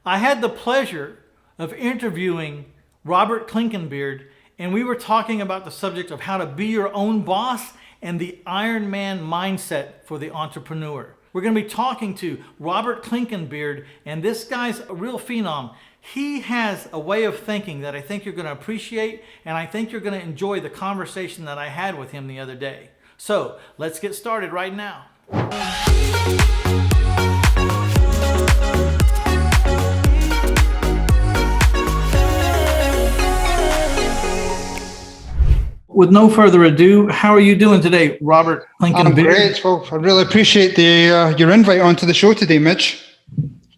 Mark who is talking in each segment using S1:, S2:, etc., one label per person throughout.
S1: I had the pleasure of interviewing Robert Clinkenbeard, and we were talking about the subject of how to be your own boss and the Ironman mindset for the entrepreneur. We're going to be talking to Robert Clinkenbeard, and this guy's a real phenom. He has a way of thinking that I think you're going to appreciate, and I think you're going to enjoy the conversation that I had with him the other day. So let's get started right now. With no further ado, how are you doing today, Robert Clinkenbeard?
S2: I'm great. Well, I really appreciate your invite onto the show today, Mitch.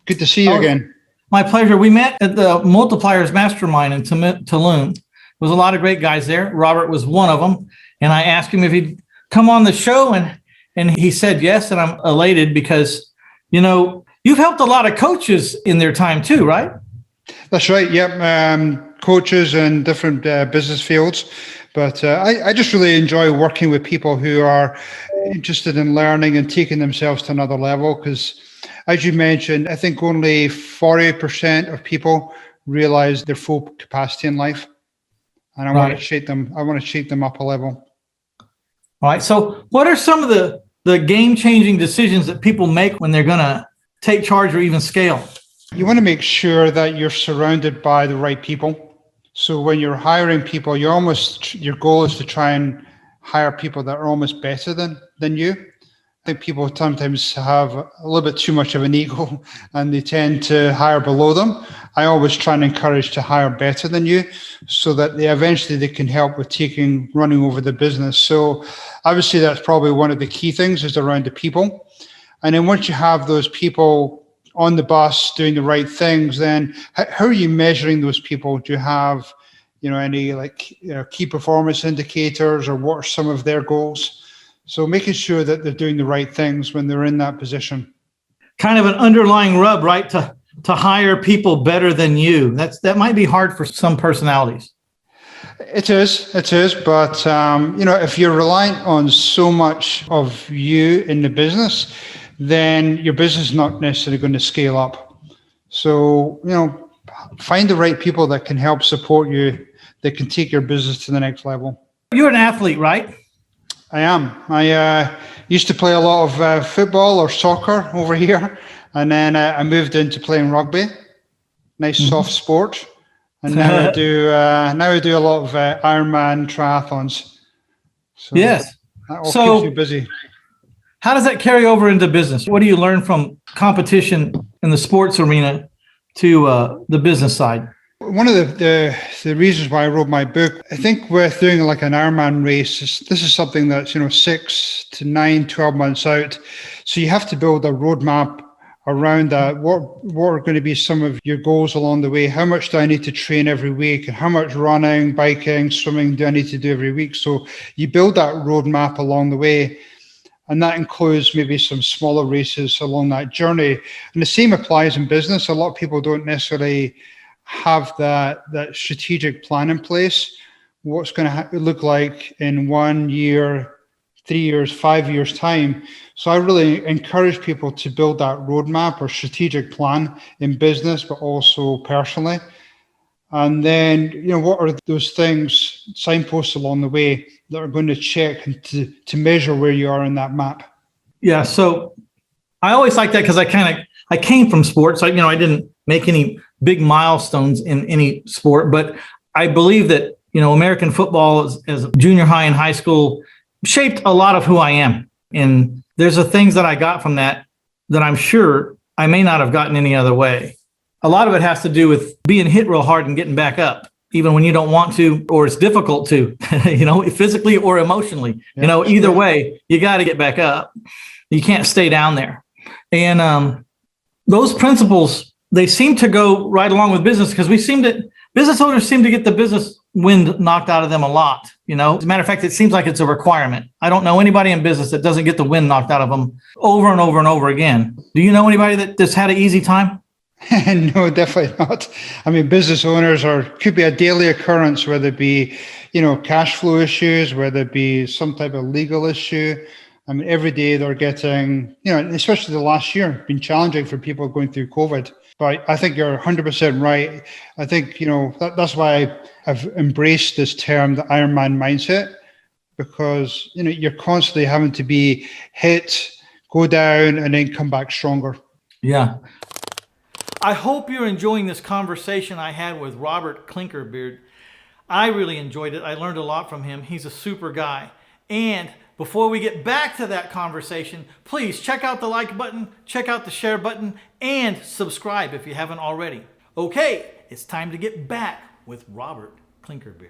S2: Good to see you again.
S1: My pleasure. We met at the Multipliers Mastermind in Tulum. There was a lot of great guys there. Robert was one of them. And I asked him if he'd come on the show, and he said yes. And I'm elated because, you know, you've helped a lot of coaches in their time too, right?
S2: That's right. Yep. Coaches in different business fields. But I just really enjoy working with people who are interested in learning and taking themselves to another level. Because as you mentioned, I think only 40% of people realize their full capacity in life. And I want to shake them. I want to shake them up a level.
S1: All right. So what are some of the game-changing decisions that people make when they're going to take charge or even scale?
S2: You want to make sure that you're surrounded by the right people. So when you're hiring people, your goal is to try and hire people that are almost better than you. I think people sometimes have a little bit too much of an ego and they tend to hire below them. I always try and encourage to hire better than you so that they can help with running over the business. So obviously that's probably one of the key things is around the people. And then once you have those people on the bus doing the right things, then how are you measuring those people? Do you have, any key performance indicators, or what are some of their goals? So making sure that they're doing the right things when they're in that position.
S1: Kind of an underlying rub, right? To hire people better than you. That might be hard for some personalities.
S2: It is, but if you're reliant on so much of you in the business, then your business is not necessarily going to scale up. So, find the right people that can help support you, that can take your business to the next level.
S1: You're an athlete, right?
S2: I am. I used to play a lot of football or soccer over here, and then I moved into playing rugby. Nice soft sport. And now I do a lot of Ironman triathlons. So
S1: yes.
S2: That all keeps you busy.
S1: How does that carry over into business? What do you learn from competition in the sports arena to the business side?
S2: One of the reasons why I wrote my book, I think with doing like an Ironman race, this is something that's 6 to 9, 12 months out. So you have to build a roadmap around that. What are going to be some of your goals along the way? How much do I need to train every week? And how much running, biking, swimming do I need to do every week? So you build that roadmap along the way. And that includes maybe some smaller races along that journey. And the same applies in business. A lot of people don't necessarily have that strategic plan in place. What's going to look like in 1 year, 3 years, 5 years time. So I really encourage people to build that roadmap or strategic plan in business, but also personally. And then, what are those things, signposts along the way that are going to check and to measure where you are in that map?
S1: Yeah. So I always like that because I came from sports. I didn't make any big milestones in any sport, but I believe that, American football as junior high and high school shaped a lot of who I am. And there's the things that I got from that I'm sure I may not have gotten any other way. A lot of it has to do with being hit real hard and getting back up, even when you don't want to, or it's difficult to, physically or emotionally, either way, you got to get back up. You can't stay down there. And those principles, they seem to go right along with business because business owners seem to get the business wind knocked out of them a lot. As a matter of fact, it seems like it's a requirement. I don't know anybody in business that doesn't get the wind knocked out of them over and over and over again. Do you know anybody that's had an easy time?
S2: No, definitely not. I mean, business owners could be a daily occurrence, whether it be, cash flow issues, whether it be some type of legal issue. I mean, every day they're getting, especially the last year, been challenging for people going through COVID. But I think you're 100% right. I think, that's why I've embraced this term, the Ironman mindset, because, you're constantly having to be hit, go down, and then come back stronger.
S1: Yeah. I hope you're enjoying this conversation I had with Robert Clinkenbeard. I really enjoyed it. I learned a lot from him. He's a super guy. And before we get back to that conversation, please check out the like button, check out the share button, and subscribe if you haven't already. Okay, it's time to get back with Robert Clinkenbeard.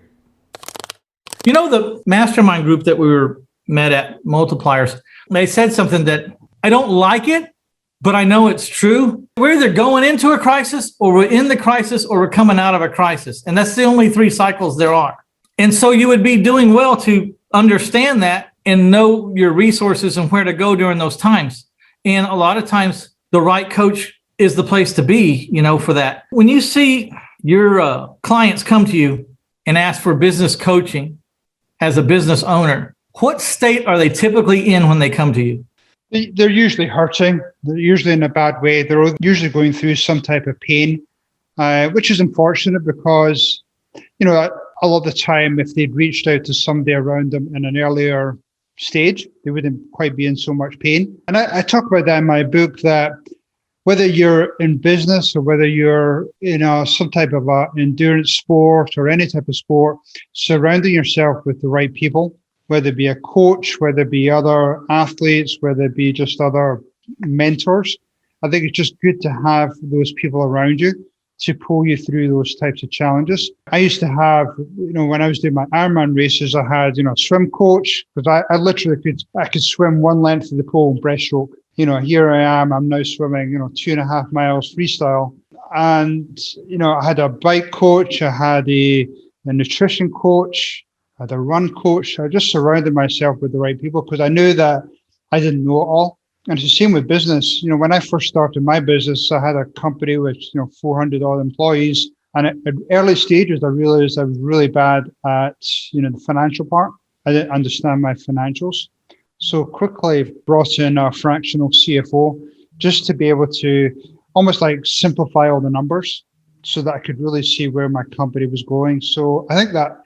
S1: The mastermind group that we were met at, Multipliers, they said something that I don't like it, but I know it's true. We're either going into a crisis, or we're in the crisis, or we're coming out of a crisis. And that's the only 3 cycles there are. And so you would be doing well to understand that and know your resources and where to go during those times. And a lot of times the right coach is the place to be, for that. When you see your clients come to you and ask for business coaching as a business owner, what state are they typically in when they come to you?
S2: They're usually hurting. They're usually in a bad way. They're usually going through some type of pain, which is unfortunate because, a lot of the time, if they'd reached out to somebody around them in an earlier stage, they wouldn't quite be in so much pain. And I talk about that in my book, that whether you're in business or whether you're in some type of endurance sport or any type of sport, surrounding yourself with the right people, whether it be a coach, whether it be other athletes, whether it be just other mentors. I think it's just good to have those people around you to pull you through those types of challenges. I used to have, when I was doing my Ironman races, I had, a swim coach, because I literally could swim one length of the pool in breaststroke. Here I am, I'm now swimming, 2.5 miles freestyle. And, I had a bike coach, I had a nutrition coach, I had a run coach. I just surrounded myself with the right people because I knew that I didn't know it all. And it's the same with business. When I first started my business, I had a company with 400 odd employees. And at early stages, I realized I was really bad at the financial part. I didn't understand my financials. So quickly brought in a fractional CFO just to be able to almost like simplify all the numbers so that I could really see where my company was going. So I think that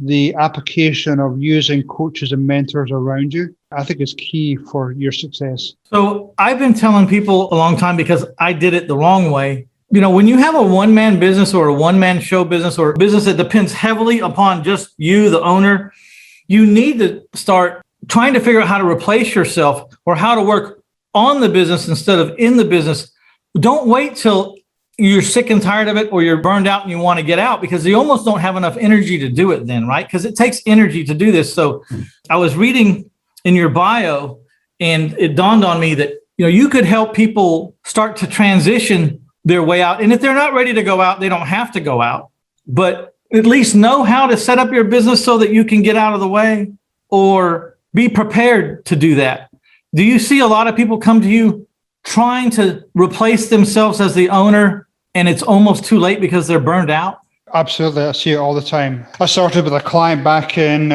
S2: the application of using coaches and mentors around you, I think is key for your success.
S1: So I've been telling people a long time, because I did it the wrong way. When you have a one-man business or a one-man show business or a business that depends heavily upon just you, the owner, you need to start trying to figure out how to replace yourself or how to work on the business instead of in the business. Don't wait till you're sick and tired of it or you're burned out and you want to get out, because you almost don't have enough energy to do it then, right? Because it takes energy to do this. So I was reading in your bio and it dawned on me that, you could help people start to transition their way out. And if they're not ready to go out, they don't have to go out, but at least know how to set up your business so that you can get out of the way or be prepared to do that. Do you see a lot of people come to you trying to replace themselves as the owner, and it's almost too late because they're burned out?
S2: Absolutely. I see it all the time. I started with a client back in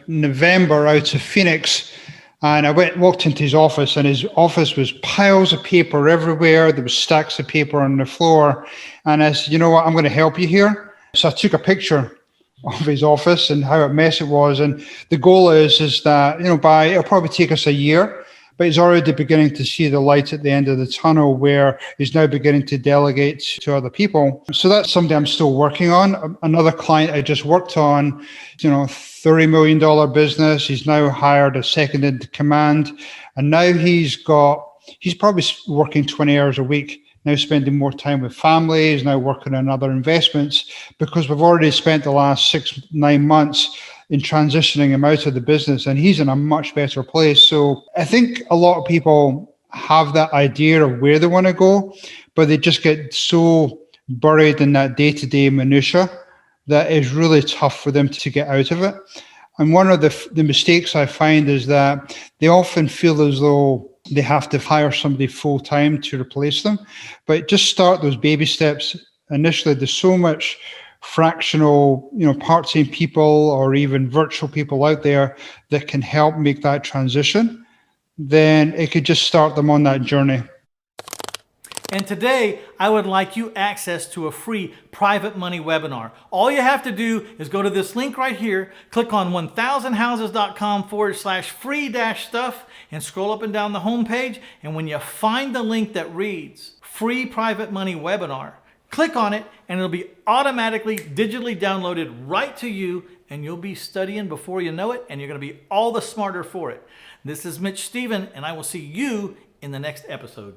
S2: November out of Phoenix, and I walked into his office, and his office was piles of paper everywhere. There was stacks of paper on the floor. And I said, you know what, I'm going to help you here. So I took a picture of his office and how a mess it was. And the goal is that, it'll probably take us a year, but he's already beginning to see the light at the end of the tunnel where he's now beginning to delegate to other people. So that's something I'm still working on. Another client I just worked on, $30 million business. He's now hired a second in command. And now he's probably working 20 hours a week, now spending more time with family. He's now working on other investments because we've already spent the last 6-9 months in transitioning him out of the business, and he's in a much better place. So I think a lot of people have that idea of where they want to go, but they just get so buried in that day-to-day minutia that is really tough for them to get out of it. And one of the mistakes I find is that they often feel as though they have to hire somebody full-time to replace them, but just start those baby steps. Initially, there's so much fractional, part-time people or even virtual people out there that can help make that transition. Then it could just start them on that journey.
S1: And today, I would like you access to a free private money webinar. All you have to do is go to this link right here, click on 1000houses.com/free-stuff, and scroll up and down the homepage. And when you find the link that reads free private money webinar, click on it and it'll be automatically digitally downloaded right to you, and you'll be studying before you know it, and you're going to be all the smarter for it. This is Mitch Stephen, and I will see you in the next episode.